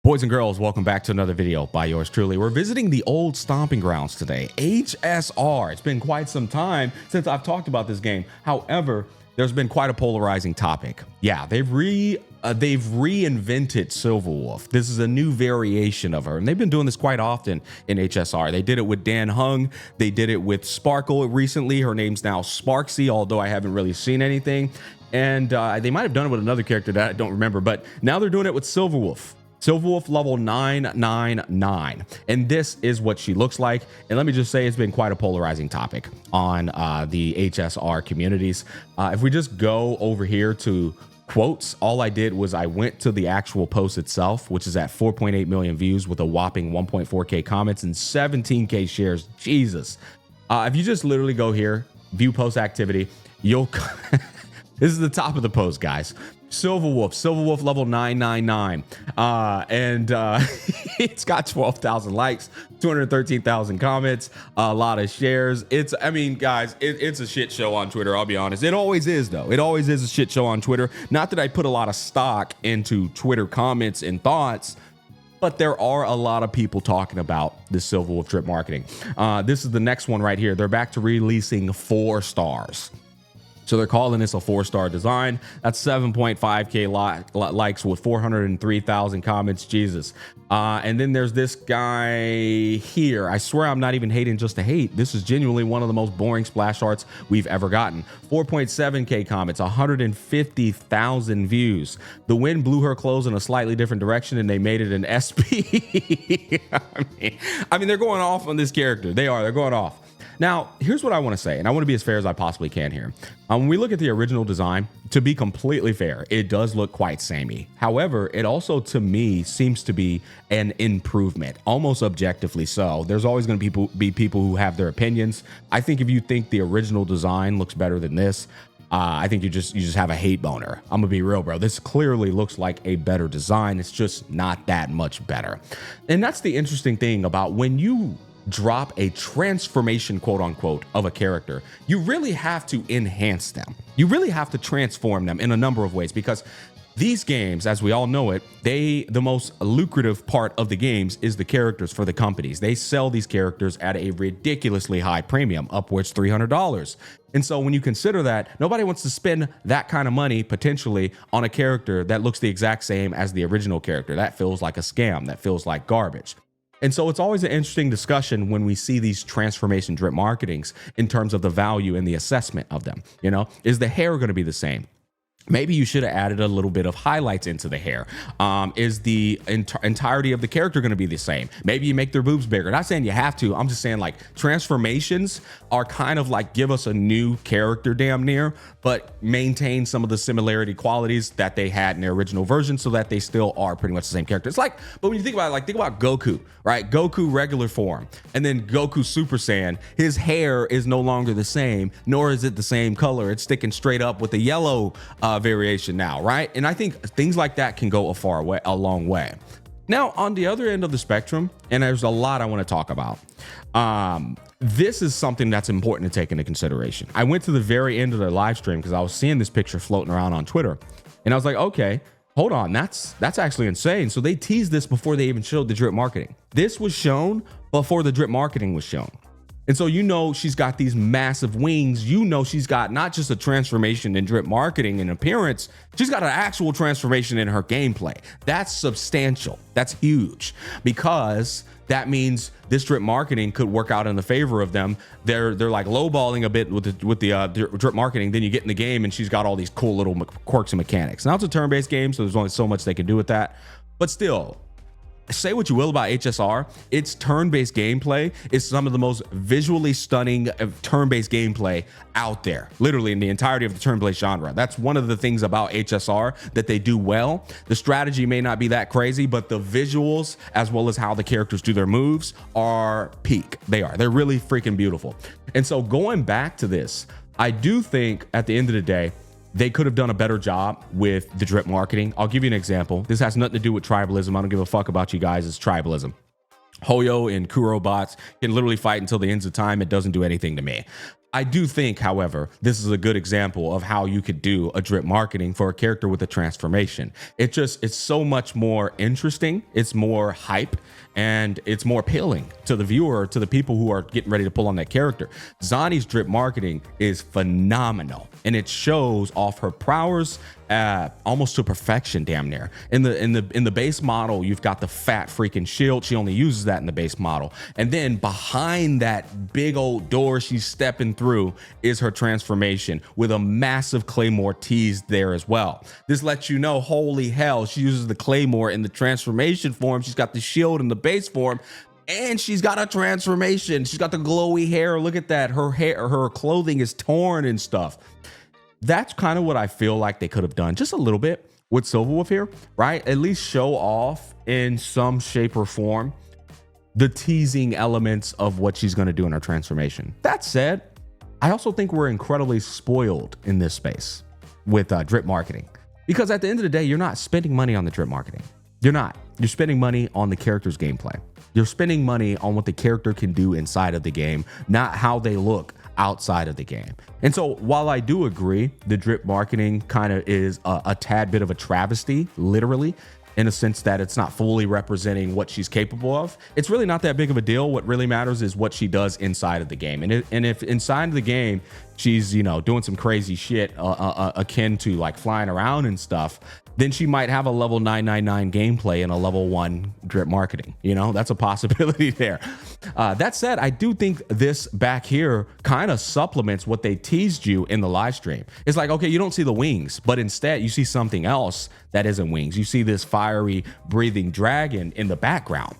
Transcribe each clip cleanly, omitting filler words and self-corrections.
Boys and girls, welcome back to another video by yours truly. We're visiting the old stomping grounds today, HSR. It's been quite some time since I've talked about this game. However, there's been quite a polarizing topic. Yeah, they've reinvented Silverwolf. This is a new variation of her, and they've been doing this quite often in HSR. They did it with Dan Hung. They did it with Sparkle recently. Her name's now Sparksy, although I haven't really seen anything. And they might have done it with another character that I don't remember, but now they're doing it with Silverwolf. Silverwolf level 999, and this is what she looks like. And let me just say, it's been quite a polarizing topic on the HSR communities. If we just go over here to quotes, all I did was I went to the actual post itself, which is at 4.8 million views with a whopping 1.4k comments and 17k shares. Jesus. If you just literally go here, view post activity, you'll this is the top of the post, guys. Silverwolf level 999, and it's got 12,000 likes, 213,000 comments, a lot of shares. I mean, guys, it's a shit show on Twitter. I'll be honest. It always is, though. It always is a shit show on Twitter. Not that I put a lot of stock into Twitter comments and thoughts, but there are a lot of people talking about the Silverwolf drip marketing. This is the next one right here. They're back to releasing 4 stars. So they're calling this a 4-star design. That's 7.5k likes with 403,000 comments. Jesus. And then there's this guy here. I swear I'm not even hating just to hate. This is genuinely one of the most boring splash arts we've ever gotten. 4.7k comments, 150,000 views. The wind blew her clothes in a slightly different direction and they made it an SP. I mean, they're going off on this character. They're going off. Now, here's what I want to say, and I want to be as fair as I possibly can here. When we look at the original design, to be completely fair, it does look quite samey. However, it also, to me, seems to be an improvement, almost objectively so. There's always going to be people who have their opinions. I think if you think the original design looks better than this, I think you just have a hate boner. I'm gonna be real, bro. This clearly looks like a better design. It's just not that much better. And that's the interesting thing about when you drop a transformation, quote unquote, of a character, you really have to enhance them. You really have to transform them in a number of ways, because these games, as we all know it, the most lucrative part of the games is the characters for the companies. They sell these characters at a ridiculously high premium, upwards $300. And so when you consider that, nobody wants to spend that kind of money potentially on a character that looks the exact same as the original character. That feels like a scam. That feels like garbage. And so it's always an interesting discussion when we see these transformation drip marketings in terms of the value and the assessment of them. You know, is the hair going to be the same? Maybe you should have added a little bit of highlights into the hair. Is the entirety of the character going to be the same? Maybe you make their boobs bigger. Not saying you have to. I'm just saying, like, transformations are kind of like give us a new character damn near, but maintain some of the similarity qualities that they had in their original version so that they still are pretty much the same character. It's like, but when you think about it, like, think about Goku, right? Goku regular form, and then Goku Super Saiyan. His hair is no longer the same, nor is it the same color. It's sticking straight up with the yellow variation now, right? And I think things like that can go a long way. Now, on the other end of the spectrum, and there's a lot I want to talk about, this is something that's important to take into consideration. I went to the very end of their live stream because I was seeing this picture floating around on Twitter, and I was like, okay, hold on, that's actually insane. So they teased this before they even showed the drip marketing. This was shown before the drip marketing was shown. And so, you know, she's got these massive wings. You know, she's got not just a transformation in drip marketing and appearance, she's got an actual transformation in her gameplay. That's substantial. That's huge, because that means this drip marketing could work out in the favor of them. They're like lowballing a bit with the drip marketing. Then you get in the game and she's got all these cool little quirks and mechanics. Now, it's a turn-based game, so there's only so much they can do with that. But still, say what you will about HSR, its turn-based gameplay is some of the most visually stunning turn-based gameplay out there, literally in the entirety of the turn-based genre. That's one of the things about HSR that they do well. The strategy may not be that crazy, but the visuals, as well as how the characters do their moves, are peak. They're really freaking beautiful. And so going back to this, I do think at the end of the day, they could have done a better job with the drip marketing. I'll give you an example. This has nothing to do with tribalism. I don't give a fuck about you guys. It's tribalism. Hoyo and Kuro bots can literally fight until the ends of time. It doesn't do anything to me. I do think, however, this is a good example of how you could do a drip marketing for a character with a transformation. It's so much more interesting. It's more hype, and it's more appealing to the viewer, to the people who are getting ready to pull on that character. Zani's drip marketing is phenomenal, and it shows off her prowess almost to perfection, damn near. In the base model, you've got the fat freaking shield. She only uses that in the base model, and then behind that big old door she's stepping through is her transformation with a massive claymore teased there as well. This lets you know, holy hell, she uses the claymore in the transformation form. She's got the shield in the base form, and she's got a transformation. She's got the glowy hair. Look at that. Her clothing is torn and stuff. That's kind of what I feel like they could have done just a little bit with Silverwolf here, right? At least show off in some shape or form the teasing elements of what she's going to do in her transformation. That said, I also think we're incredibly spoiled in this space with drip marketing, because at the end of the day, you're not spending money on the drip marketing. You're not. You're spending money on the character's gameplay. You're spending money on what the character can do inside of the game, not how they look outside of the game. And so while I do agree the drip marketing kind of is a tad bit of a travesty, literally, in a sense that it's not fully representing what she's capable of, it's really not that big of a deal. What really matters is what she does inside of the game. And if inside of the game she's, you know, doing some crazy shit akin to like flying around and stuff, then she might have a level 999 gameplay and a level 1 drip marketing. You know, that's a possibility there. That said, I do think this back here kind of supplements what they teased you in the live stream. It's like, okay, you don't see the wings, but instead you see something else that isn't wings. You see this fiery breathing dragon in the background.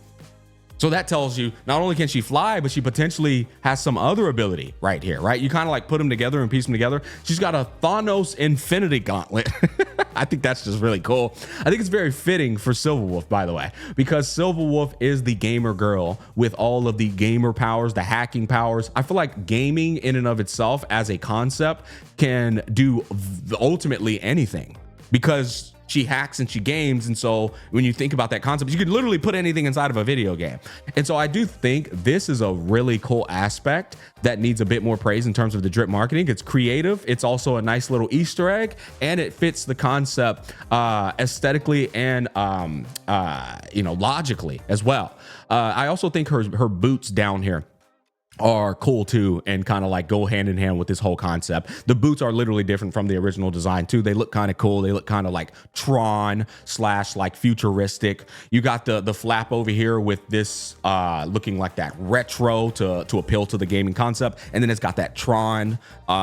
So that tells you not only can she fly, but she potentially has some other ability right here, right? You kind of like put them together and piece them together. She's got a Thanos Infinity Gauntlet. I think that's just really cool. I think it's very fitting for Silverwolf, by the way, because Silverwolf is the gamer girl with all of the gamer powers, the hacking powers. I feel like gaming in and of itself as a concept can do ultimately anything, because she hacks and she games. And so when you think about that concept, you could literally put anything inside of a video game. And so I do think this is a really cool aspect that needs a bit more praise in terms of the drip marketing. It's creative. It's also a nice little Easter egg, and it fits the concept aesthetically and logically as well. I also think her boots down here are cool too, and kind of like go hand in hand with this whole concept. The boots are literally different from the original design too. They look kind of cool. They look kind of like Tron / like futuristic. You got the flap over here with this looking like that retro to appeal to the gaming concept, and then it's got that Tron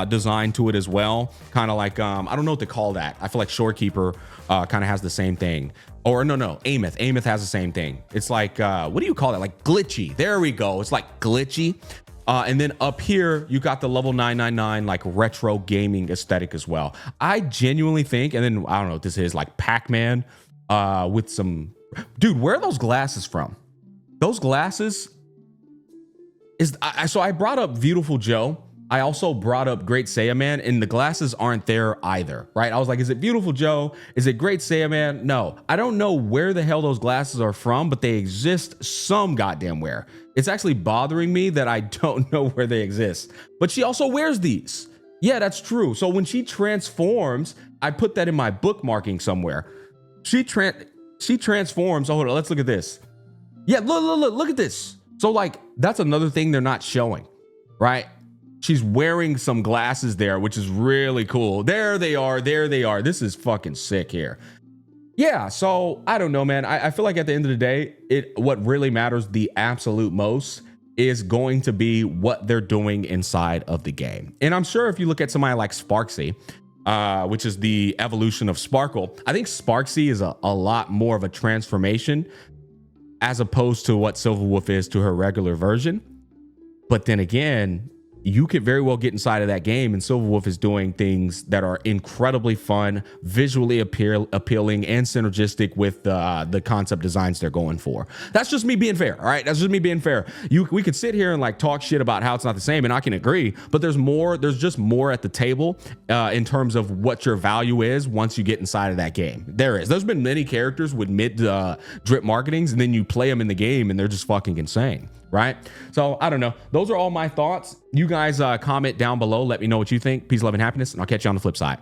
design to it as well. Kind of like I don't know what to call that. I feel like Shorekeeper kind of has the same thing. Or no, Ameth. Ameth has the same thing. It's like, what do you call that? Like glitchy. There we go. It's like glitchy. And then up here, you got the level 999, like retro gaming aesthetic as well. I genuinely think, and then I don't know what this is, like Pac-Man with some, dude, where are those glasses from? Those glasses so I brought up Beautiful Joe. I also brought up Great Saiyaman, and the glasses aren't there either, right? I was like, is it Beautiful Joe? Is it Great Saiyaman? No, I don't know where the hell those glasses are from, but they exist some goddamn where. It's actually bothering me that I don't know where they exist. But she also wears these. Yeah, that's true. So when she transforms, I put that in my bookmarking somewhere. She transforms. Oh, hold on, let's look at this. Yeah, look at this. So like, that's another thing they're not showing, right? She's wearing some glasses there, which is really cool. There they are. This is fucking sick here. Yeah, so I don't know, man. I feel like at the end of the day, what really matters the absolute most is going to be what they're doing inside of the game. And I'm sure if you look at somebody like Sparksy, which is the evolution of Sparkle, I think Sparksy is a lot more of a transformation as opposed to what Silverwolf is to her regular version. But then again, you could very well get inside of that game, and Silverwolf is doing things that are incredibly fun, visually appealing, and synergistic with the concept designs they're going for. That's just me being fair, all right? That's just me being fair. We could sit here and like talk shit about how it's not the same, and I can agree, but there's just more at the table in terms of what your value is once you get inside of that game. There's been many characters with mid drip marketings, and then you play them in the game, and they're just fucking insane. right? So I don't know. Those are all my thoughts. You guys comment down below. Let me know what you think. Peace, love, and happiness, and I'll catch you on the flip side.